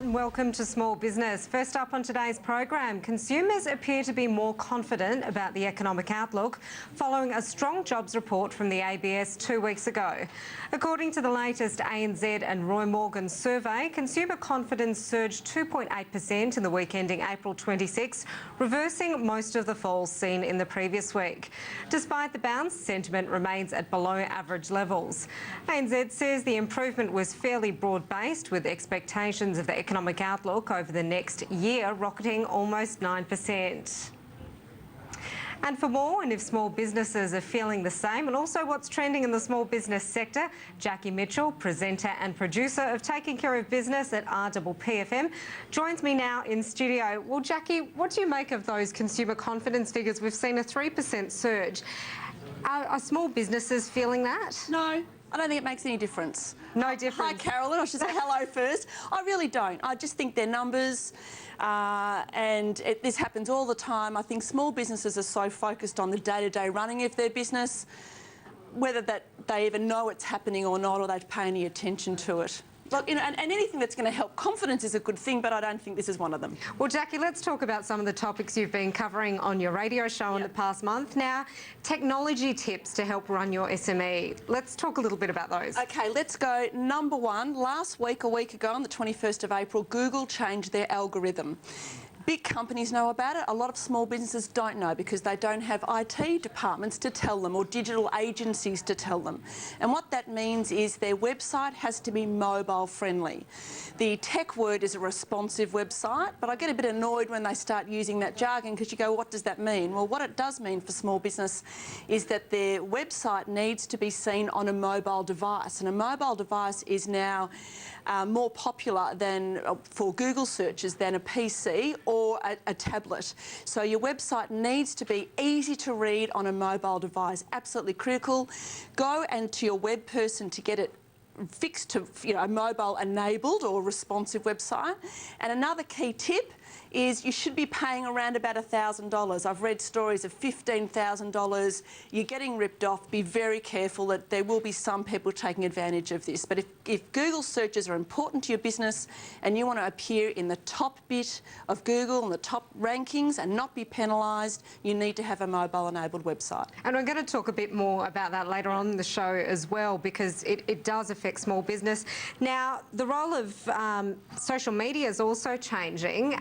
Welcome to Small Business. First up on today's program, consumers appear to be more confident about the economic outlook following a strong jobs report from the ABS 2 weeks ago. According to the latest ANZ and Roy Morgan survey, consumer confidence surged 2.8% in the week ending April 26, reversing most of the falls seen in the previous week. Despite the bounce, sentiment remains at below average levels. ANZ says the improvement was fairly broad-based, with expectations of the economic outlook over the next year rocketing almost 9%. And for more, and if small businesses are feeling the same, and also what's trending in the small business sector, Jacki Mitchell, presenter and producer of Taking Care of Business at RPPFM, joins me now in studio. Well, Jacki, what do you make of those consumer confidence figures? We've seen a 3% surge. Are small businesses feeling that? No. I don't think it makes any difference. No difference. Hi, Carolyn. I should say hello first. I really don't. I just think they're numbers, this happens all the time. I think small businesses are so focused on the day-to-day running of their business, whether that they even know it's happening or not, or they pay any attention to it. Look, you know, and anything that's going to help confidence is a good thing, but I don't think this is one of them. Well, Jacki, let's talk about some of the topics you've been covering on your radio show in the past month. Now, technology tips to help run your SME. Let's talk a little bit about those. Okay, let's go. Number one, last week, a week ago, on the 21st of April, Google changed their algorithm. Big companies know about it. A lot of small businesses don't know because they don't have IT departments to tell them or digital agencies to tell them. And what that means is their website has to be mobile friendly. The tech word is a responsive website, but I get a bit annoyed when they start using that jargon because you go, what does that mean? Well, what it does mean for small business is that their website needs to be seen on a mobile device. And a mobile device is now more popular than for Google searches than a PC or a tablet. So your website needs to be easy to read on a mobile device. Absolutely critical. Go and to your web person to get it fixed to, you know, a mobile enabled or responsive website. And another key tip is you should be paying around about $1,000. I've read stories of $15,000. You're getting ripped off. Be very careful that there will be some people taking advantage of this. But if Google searches are important to your business and you want to appear in the top bit of Google and the top rankings and not be penalised, you need to have a mobile-enabled website. And we're going to talk a bit more about that later on in the show as well, because it does affect small business. Now, the role of social media is also changing.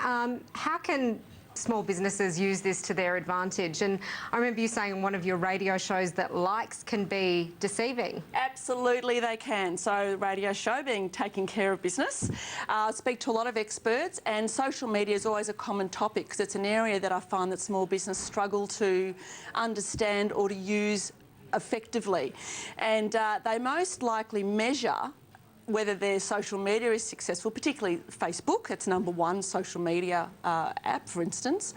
How can small businesses use this to their advantage? And I remember you saying on one of your radio shows that likes can be deceiving. Absolutely they can. So radio show being Taking Care of Business. I speak to a lot of experts, and social media is always a common topic because it's an area that I find that small business struggle to understand or to use effectively. And they most likely measure whether their social media is successful, particularly Facebook. It's #1 social media app, for instance,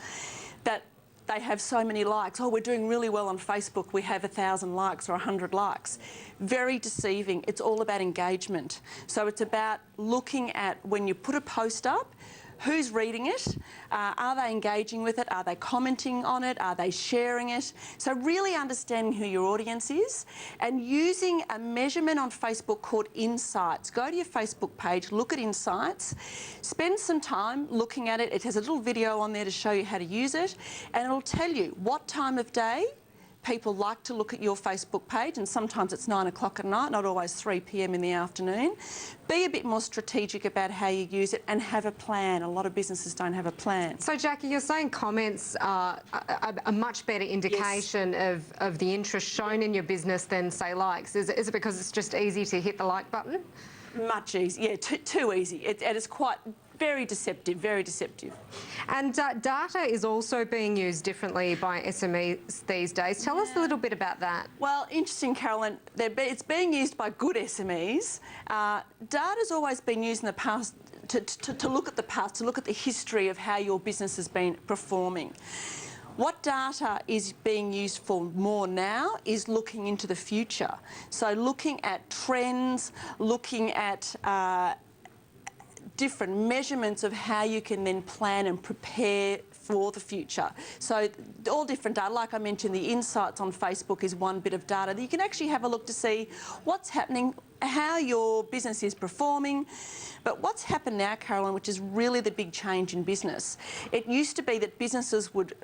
that they have so many likes. Oh, we're doing really well on Facebook. We have 1,000 likes or 100 likes. Very deceiving. It's all about engagement. So it's about looking at when you put a post up, who's reading it? Are they engaging with it? Are they commenting on it? Are they sharing it? So really understanding who your audience is and using a measurement on Facebook called Insights. Go to your Facebook page, look at Insights, spend some time looking at it. It has a little video on there to show you how to use it, and it'll tell you what time of day people like to look at your Facebook page, and sometimes it's 9 o'clock at night, not always 3 p.m. in the afternoon. Be a bit more strategic about how you use it and have a plan. A lot of businesses don't have a plan. So, Jacki, you're saying comments are a much better indication of the interest shown in your business than, say, likes. Is it because it's just easy to hit the like button? Much easier, yeah, too easy. And it's quite very deceptive, very deceptive. And data is also being used differently by SMEs these days. Tell us a little bit about that. Well, interesting, Carolyn. It's being used by good SMEs. Data's always been used in the past to look at the past, to look at the history of how your business has been performing. What data is being used for more now is looking into the future. So looking at trends, looking at different measurements of how you can then plan and prepare for the future. So all different data, like I mentioned, the insights on Facebook is one bit of data that you can actually have a look to see what's happening, how your business is performing. But what's happened now, Carolyn, which is really the big change in business, it used to be that businesses would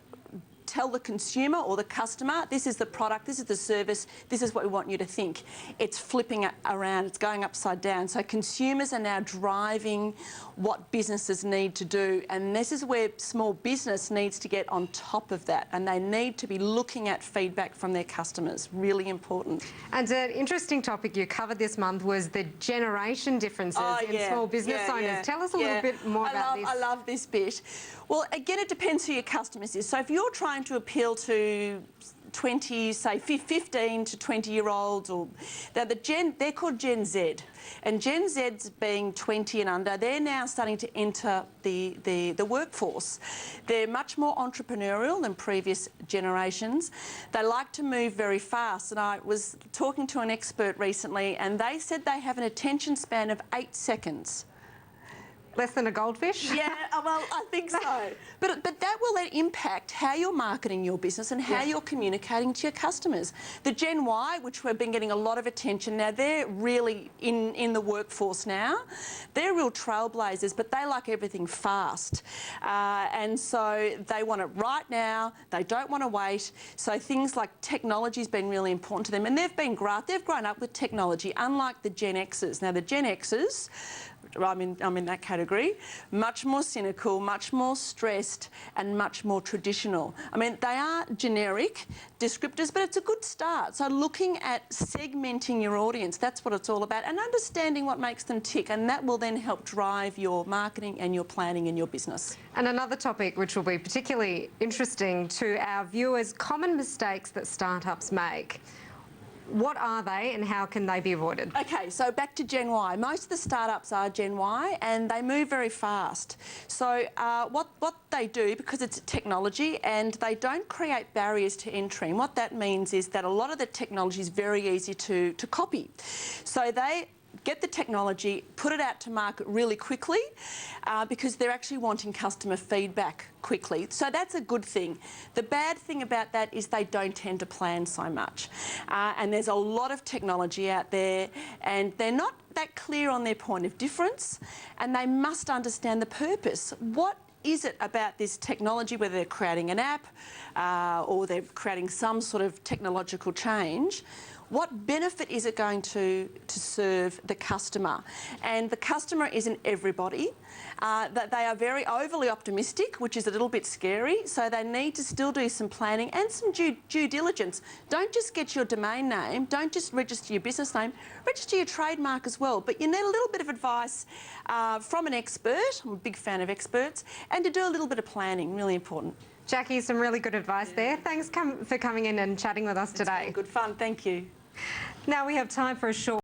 tell the consumer or the customer, this is the product, this is the service, this is what we want you to think. It's flipping it around, it's going upside down. So consumers are now driving what businesses need to do, and this is where small business needs to get on top of that, and they need to be looking at feedback from their customers. Really important. And an interesting topic you covered this month was the generation differences in small business owners. Tell us a little bit more about this. I love this bit. Well, again, it depends who your customers is. So if you're trying to appeal to 20, say 15 to 20-year-olds, or they're called Gen Z, and Gen Z's being 20 and under, they're now starting to enter the workforce. They're much more entrepreneurial than previous generations. They like to move very fast, and I was talking to an expert recently, and they said they have an attention span of 8 seconds. Less than a goldfish? Yeah, well, I think so. But that will then impact how you're marketing your business and how you're communicating to your customers. The Gen Y, which we've been getting a lot of attention now, they're really in the workforce now. They're real trailblazers, but they like everything fast. And so they want it right now. They don't want to wait. So things like technology's been really important to them. And they've grown up with technology, unlike the Gen Xers. Now, the Gen Xers, I'm in that category, much more cynical, much more stressed, and much more traditional. I mean, they are generic descriptors, but it's a good start. So looking at segmenting your audience, that's what it's all about, and understanding what makes them tick, and that will then help drive your marketing and your planning in your business. And another topic which will be particularly interesting to our viewers, common mistakes that startups make. What are they and how can they be avoided? Okay, so back to Gen Y. Most of the startups are Gen Y and they move very fast. So what they do, because it's technology and they don't create barriers to entry, and what that means is that a lot of the technology is very easy to copy. So they get the technology, put it out to market really quickly because they're actually wanting customer feedback quickly. So that's a good thing. The bad thing about that is they don't tend to plan so much. And there's a lot of technology out there and they're not that clear on their point of difference, and they must understand the purpose. What is it about this technology, whether they're creating an app or they're creating some sort of technological change? What benefit is it going to serve the customer? And the customer isn't everybody. That they are very overly optimistic, which is a little bit scary, so they need to still do some planning and some due diligence. Don't just get your domain name, don't just register your business name, register your trademark as well. But you need a little bit of advice from an expert, I'm a big fan of experts, and to do a little bit of planning, really important. Jacki, some really good advice there. Thanks for coming in and chatting with us today. It's been good fun, thank you. Now we have time for a short